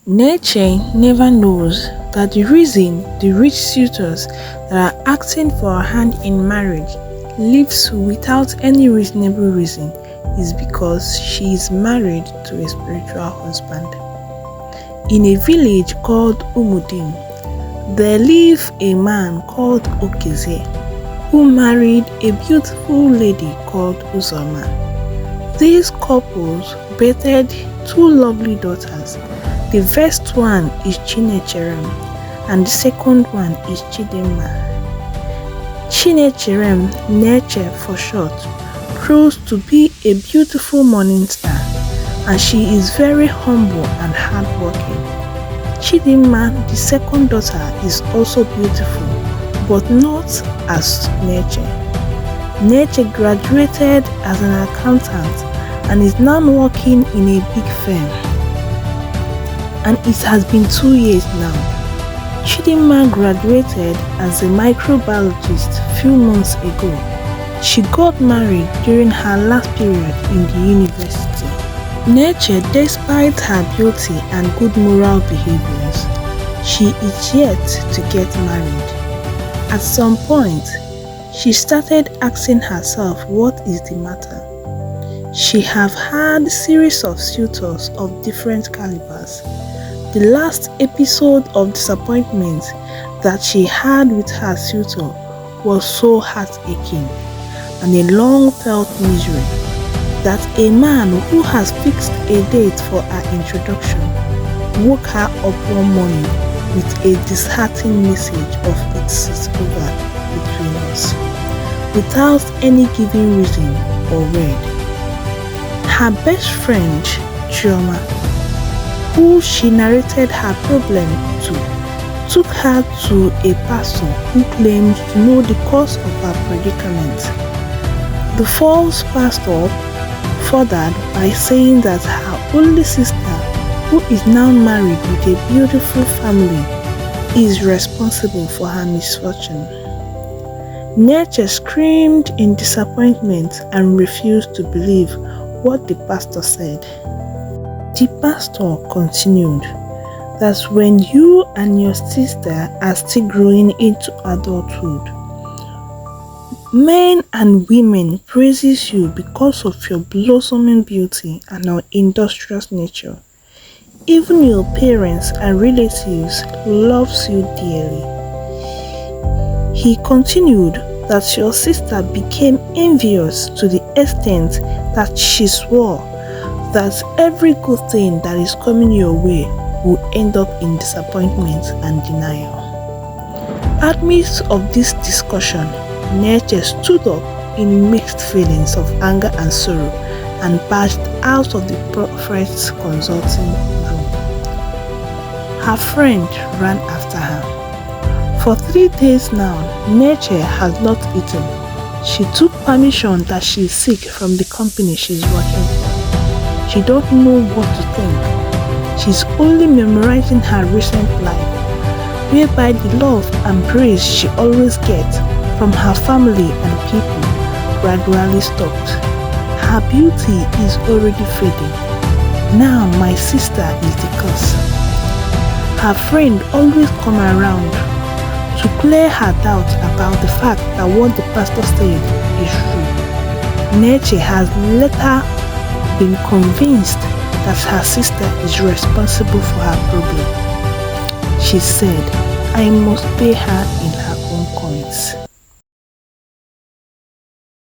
Neche never knows that the reason the rich suitors that are asking for her hand in marriage leaves without any reasonable reason is because she is married to a spiritual husband. In a village called Umudim, there lived a man called Okeze who married a beautiful lady called Uzoma. These couples birthed two lovely daughters. The first one is Chinecherem and the second one is Chidinma. Chinecherem, Neche for short, proves to be a beautiful morning star, and she is very humble and hardworking. Chidinma, the second daughter, is also beautiful, but not as Neche. Neche graduated as an accountant and is now working in a big firm. And it has been 2 years now. Chidinma graduated as a microbiologist few months ago. She got married during her last period in the university. Neche, despite her beauty and good moral behaviors, she is yet to get married. At some point, she started asking herself what is the matter. She have had series of suitors of different calibers. The last episode of disappointment that she had with her suitor was so heartaching and a long-felt misery that a man who has fixed a date for her introduction woke her up one morning with a disheartening message of "It is over between us," without any given reason or word. Her best friend, Chioma, who she narrated her problem to, took her to a pastor who claimed to know the cause of her predicament. The false pastor furthered by saying that her only sister, who is now married with a beautiful family, is responsible for her misfortune. Neche screamed in disappointment and refused to believe what the pastor said. The pastor continued that when you and your sister are still growing into adulthood, men and women praises you because of your blossoming beauty and your industrious nature. Even your parents and relatives loves you dearly. He continued that your sister became envious to the extent that she swore that every good thing that is coming your way will end up in disappointment and denial. Amidst of this discussion, Neche stood up in mixed feelings of anger and sorrow and passed out of the prophet's consulting room. Her friend ran after her. For 3 days now, Neche has not eaten. She took permission that she is sick from the company she's working for. She don't know what to think. She's only memorizing her recent life, whereby the love and praise she always gets from her family and people gradually stopped. Her beauty is already fading. Now my sister is the cause. Her friend always come around to clear her doubt about the fact that what the pastor said is true. Neche has later been convinced that her sister is responsible for her problem. She said, "I must pay her in her own coins."